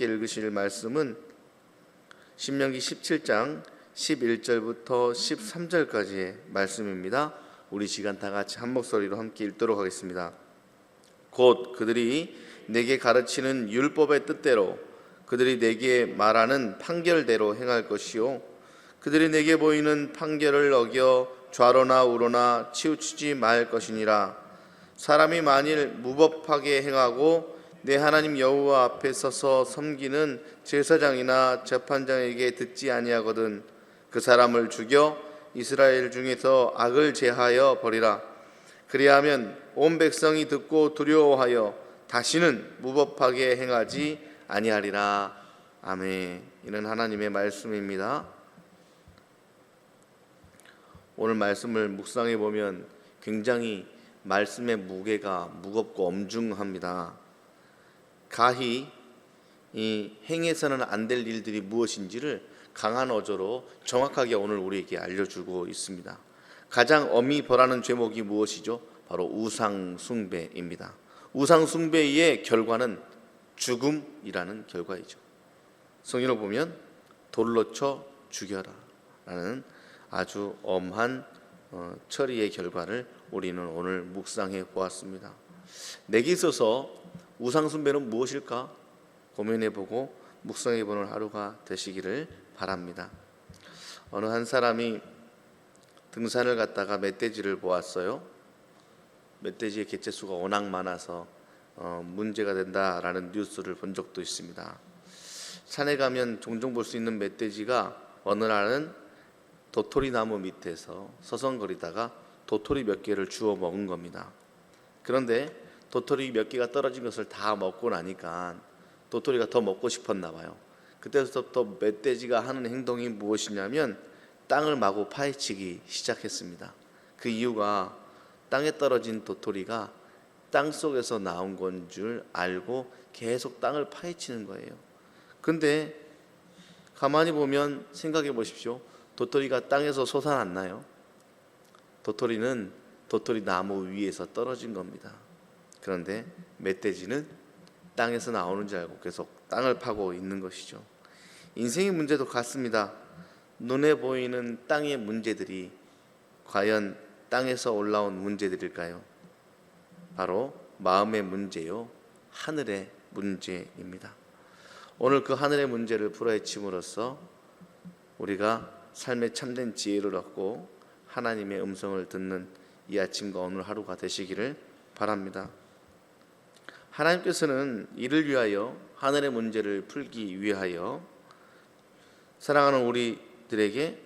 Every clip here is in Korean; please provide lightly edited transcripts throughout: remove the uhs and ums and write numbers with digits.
함께 읽으실 말씀은 신명기 17장 11절부터 13절까지의 말씀입니다. 우리 시간 다 같이 한 목소리로 함께 읽도록 하겠습니다. 곧 그들이 내게 가르치는 율법의 뜻대로 그들이 내게 말하는 판결대로 행할 것이요 그들이 내게 보이는 판결을 어겨 좌로나 우로나 치우치지 말 것이니라. 사람이 만일 무법하게 행하고 내 하나님 여호와 앞에 서서 섬기는 제사장이나 재판장에게 듣지 아니하거든 그 사람을 죽여 이스라엘 중에서 악을 제하여 버리라. 그리하면 온 백성이 듣고 두려워하여 다시는 무법하게 행하지 아니하리라. 아멘. 이는 하나님의 말씀입니다. 오늘 말씀을 묵상해 보면 굉장히 말씀의 무게가 무겁고 엄중합니다. 가히 이 행해서는 안 될 일들이 무엇인지를 강한 어조로 정확하게 오늘 우리에게 알려주고 있습니다. 가장 엄히 벌하는 죄목이 무엇이죠? 바로 우상 숭배입니다. 우상 숭배의 결과는 죽음이라는 결과이죠. 성경을 보면 돌로 쳐 죽여라 라는 아주 엄한 처리의 결과를 우리는 오늘 묵상해 보았습니다. 내게 있어서 우상 숭배는 무엇일까 고민해 보고 묵상해 보는 하루가 되시기를 바랍니다. 어느 한 사람이 등산을 갔다가 멧돼지를 보았어요. 멧돼지의 개체수가 워낙 많아서 문제가 된다라는 뉴스를 본 적도 있습니다. 산에 가면 종종 볼 수 있는 멧돼지가 어느 날은 도토리 나무 밑에서 서성거리다가 도토리 몇 개를 주워 먹은 겁니다. 그런데 도토리 몇 개가 떨어진 것을 다 먹고 나니까 도토리가 더 먹고 싶었나 봐요. 그때부터 멧돼지가 하는 행동이 무엇이냐면 땅을 마구 파헤치기 시작했습니다. 그 이유가 땅에 떨어진 도토리가 땅 속에서 나온 건 줄 알고 계속 땅을 파헤치는 거예요. 근데 가만히 보면 생각해 보십시오. 도토리가 땅에서 솟아났나요? 도토리는 도토리 나무 위에서 떨어진 겁니다. 그런데 멧돼지는 땅에서 나오는 줄 알고 계속 땅을 파고 있는 것이죠. 인생의 문제도 같습니다. 눈에 보이는 땅의 문제들이 과연 땅에서 올라온 문제들일까요? 바로 마음의 문제요, 하늘의 문제입니다. 오늘 그 하늘의 문제를 풀어헤침으로써 우리가 삶의 참된 지혜를 얻고 하나님의 음성을 듣는 이 아침과 오늘 하루가 되시기를 바랍니다. 하나님께서는 이를 위하여, 하늘의 문제를 풀기 위하여 사랑하는 우리들에게,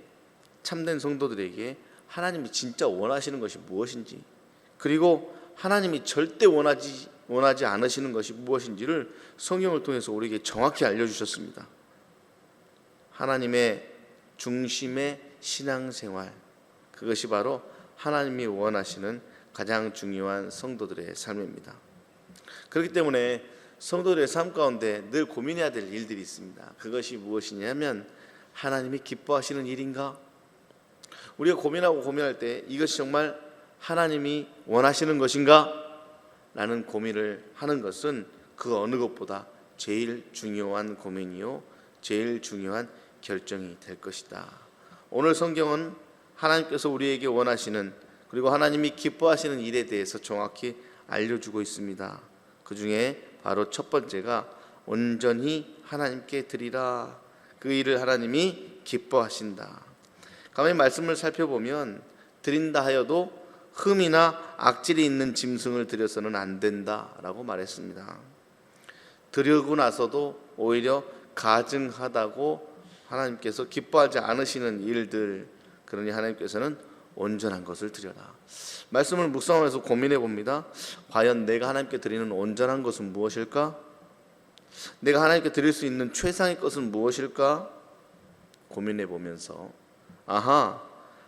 참된 성도들에게 하나님이 진짜 원하시는 것이 무엇인지, 그리고 하나님이 절대 원하지 않으시는 것이 무엇인지를 성경을 통해서 우리에게 정확히 알려주셨습니다. 하나님의 중심의 신앙생활, 그것이 바로 하나님이 원하시는 가장 중요한 성도들의 삶입니다. 그렇기 때문에 성도들의 삶 가운데 늘 고민해야 될 일들이 있습니다. 그것이 무엇이냐면 하나님이 기뻐하시는 일인가? 우리가 고민할 때 이것이 정말 하나님이 원하시는 것인가? 라는 고민을 하는 것은 그 어느 것보다 제일 중요한 고민이요, 제일 중요한 결정이 될 것이다. 오늘 성경은 하나님께서 우리에게 원하시는, 그리고 하나님이 기뻐하시는 일에 대해서 정확히 알려주고 있습니다. 그 중에 바로 첫 번째가 온전히 하나님께 드리라. 그 일을 하나님이 기뻐하신다. 가만히 말씀을 살펴보면 드린다 하여도 흠이나 악질이 있는 짐승을 드려서는 안 된다라고 말했습니다. 드리고 나서도 오히려 가증하다고 하나님께서 기뻐하지 않으시는 일들, 그러니 하나님께서는 온전한 것을 드려라. 말씀을 묵상하면서 고민해 봅니다. 과연 내가 하나님께 드리는 온전한 것은 무엇일까? 내가 하나님께 드릴 수 있는 최상의 것은 무엇일까? 고민해 보면서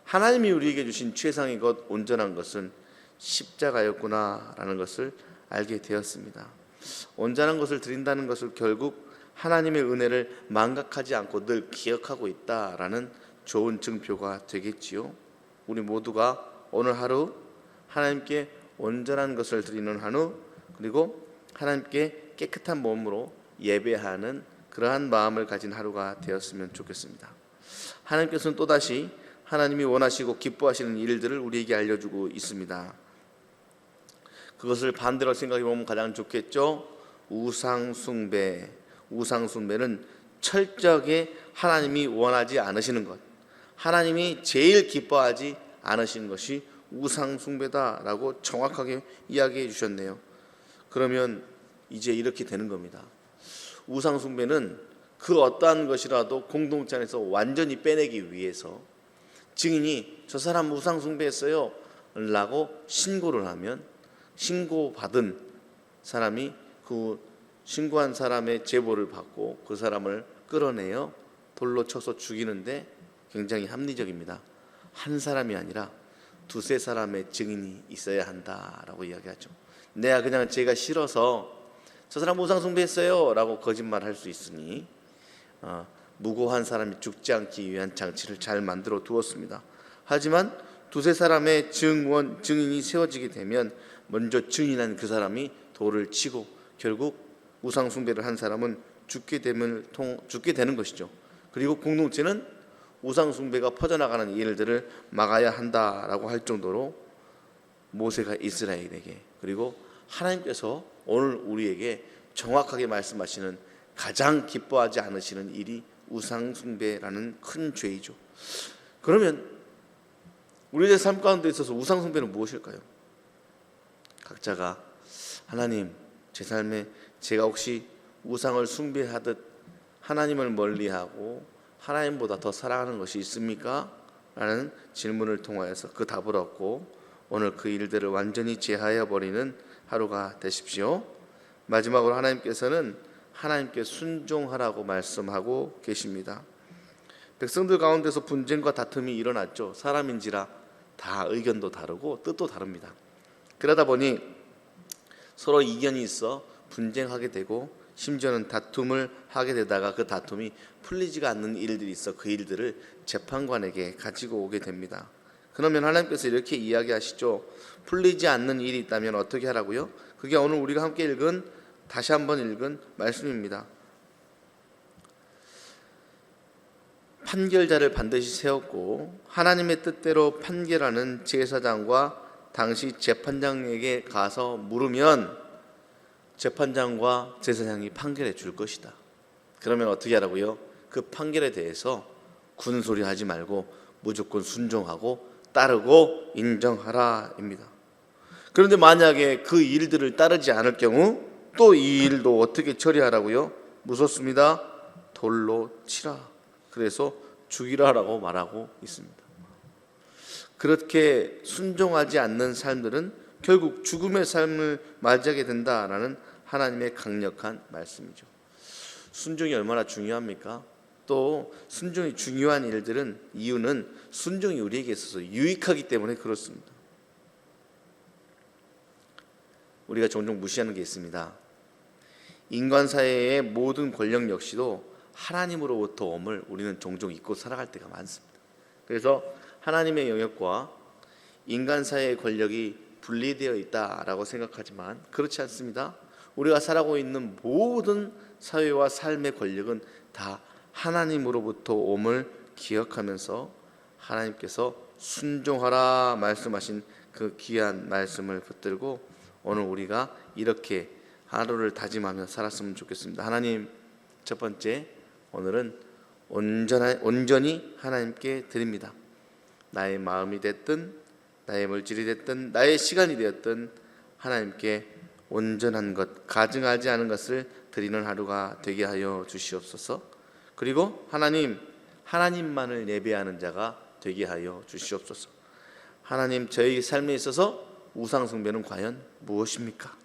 하나님이 우리에게 주신 최상의 것, 온전한 것은 십자가였구나 라는 것을 알게 되었습니다. 온전한 것을 드린다는 것을 결국 하나님의 은혜를 망각하지 않고 늘 기억하고 있다라는 좋은 증표가 되겠지요. 우리 모두가 오늘 하루 하나님께 온전한 것을 드리는 하루, 그리고 하나님께 깨끗한 몸으로 예배하는 그러한 마음을 가진 하루가 되었으면 좋겠습니다. 하나님께서는 또다시 하나님이 원하시고 기뻐하시는 일들을 우리에게 알려주고 있습니다. 그것을 반대로 생각해 보면 가장 좋겠죠. 우상 숭배. 우상 숭배는 철저하게 하나님이 원하지 않으시는 것, 하나님이 제일 기뻐하지 않으시는 것이 우상 숭배다라고 정확하게 이야기해 주셨네요. 그러면 이제 이렇게 되는 겁니다. 우상 숭배는 그 어떠한 것이라도 공동체 안에서 완전히 빼내기 위해서 증인이 저 사람 우상 숭배했어요 라고 신고를 하면 신고받은 사람이 그 신고한 사람의 제보를 받고 그 사람을 끌어내어 돌로 쳐서 죽이는데 굉장히 합리적입니다. 한 사람이 아니라 두세 사람의 증인이 있어야 한다라고 이야기하죠. 내가 그냥 제가 싫어서 저 사람 우상 숭배했어요 라고 거짓말할 수 있으니 무고한 사람이 죽지 않기 위한 장치를 잘 만들어 두었습니다. 하지만 두세 사람의 증인이 세워지게 되면 먼저 증인한 그 사람이 돌을 치고 결국 우상 숭배를 한 사람은 죽게 되는 것이죠. 그리고 공동체는 우상 숭배가 퍼져나가는 일들을 막아야 한다라고 할 정도로 모세가 이스라엘에게 그리고 하나님께서 오늘 우리에게 정확하게 말씀하시는 가장 기뻐하지 않으시는 일이 우상 숭배라는 큰 죄이죠. 그러면 우리의 삶 가운데 있어서 우상 숭배는 무엇일까요? 각자가 하나님, 제 삶에 제가 혹시 우상을 숭배하듯 하나님을 멀리하고 하나님보다 더 사랑하는 것이 있습니까? 라는 질문을 통하여서 그 답을 얻고 오늘 그 일들을 완전히 제하여 버리는 하루가 되십시오. 마지막으로 하나님께서는 하나님께 순종하라고 말씀하고 계십니다. 백성들 가운데서 분쟁과 다툼이 일어났죠. 사람인지라 다 의견도 다르고 뜻도 다릅니다. 그러다 보니 서로 이견이 있어 분쟁하게 되고 심지어는 다툼을 하게 되다가 그 다툼이 풀리지가 않는 일들이 있어 그 일들을 재판관에게 가지고 오게 됩니다. 그러면 하나님께서 이렇게 이야기하시죠. 풀리지 않는 일이 있다면 어떻게 하라고요? 그게 오늘 우리가 함께 다시 한번 읽은 말씀입니다. 판결자를 반드시 세웠고 하나님의 뜻대로 판결하는 제사장과 당시 재판장에게 가서 물으면 재판장과 제사장이 판결해 줄 것이다. 그러면 어떻게 하라고요? 그 판결에 대해서 군소리 하지 말고 무조건 순종하고 따르고 인정하라입니다. 그런데 만약에 그 일들을 따르지 않을 경우 또 이 일도 어떻게 처리하라고요? 무섭습니다. 돌로 치라. 그래서 죽이라라고 말하고 있습니다. 그렇게 순종하지 않는 삶들은 결국 죽음의 삶을 맞이하게 된다라는 하나님의 강력한 말씀이죠. 순종이 얼마나 중요합니까? 또 순종이 중요한 일들은 이유는 순종이 우리에게 있어서 유익하기 때문에 그렇습니다. 우리가 종종 무시하는 게 있습니다. 인간 사회의 모든 권력 역시도 하나님으로부터 옴을 우리는 종종 잊고 살아갈 때가 많습니다. 그래서 하나님의 영역과 인간 사회의 권력이 분리되어 있다라고 생각하지만 그렇지 않습니다. 우리가 살아가고 있는 모든 사회와 삶의 권력은 다 하나님으로부터 옴을 기억하면서 하나님께서 순종하라 말씀하신 그 귀한 말씀을 붙들고 오늘 우리가 이렇게 하루를 다짐하며 살았으면 좋겠습니다. 하나님, 첫 번째 오늘은 온전히 하나님께 드립니다. 나의 마음이 됐든 나의 물질이 됐든 나의 시간이 되었든 하나님께 온전한 것, 가증하지 않은 것을 드리는 하루가 되게 하여 주시옵소서. 그리고 하나님만을 예배하는 자가 되게 하여 주시옵소서. 하나님, 저희 삶에 있어서 우상 숭배는 과연 무엇입니까?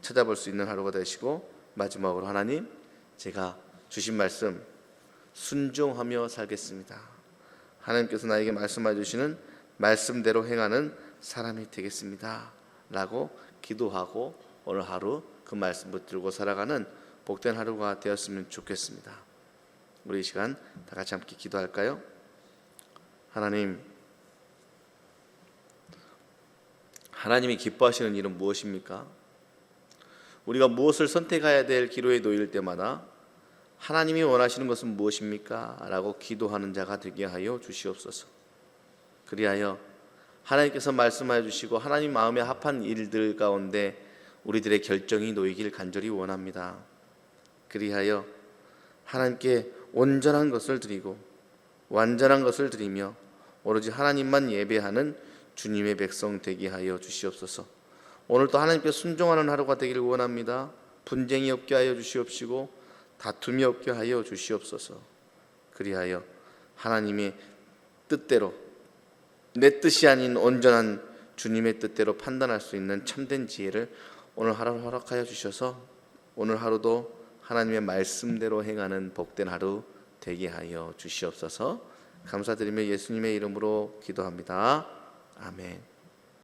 찾아볼 수 있는 하루가 되시고, 마지막으로 하나님, 제가 주신 말씀 순종하며 살겠습니다. 하나님께서 나에게 말씀해 주시는 말씀대로 행하는 사람이 되겠습니다 라고 기도하고 오늘 하루 그 말씀 붙들고 살아가는 복된 하루가 되었으면 좋겠습니다. 우리 이 시간 다 같이 함께 기도할까요? 하나님이 기뻐하시는 일은 무엇입니까? 우리가 무엇을 선택해야 될 기로에 놓일 때마다 하나님이 원하시는 것은 무엇입니까? 라고 기도하는 자가 되게 하여 주시옵소서. 그리하여 하나님께서 말씀하여 주시고 하나님 마음에 합한 일들 가운데 우리들의 결정이 놓이길 간절히 원합니다. 그리하여 하나님께 온전한 것을 드리고 완전한 것을 드리며 오로지 하나님만 예배하는 주님의 백성 되게 하여 주시옵소서. 오늘도 하나님께 순종하는 하루가 되기를 원합니다. 분쟁이 없게 하여 주시옵시고 다툼이 없게 하여 주시옵소서. 그리하여 하나님의 뜻대로 내 뜻이 아닌 온전한 주님의 뜻대로 판단할 수 있는 참된 지혜를 오늘 하루 허락하여 주셔서 오늘 하루도 하나님의 말씀대로 행하는 복된 하루 되게 하여 주시옵소서. 감사드리며 예수님의 이름으로 기도합니다. 아멘.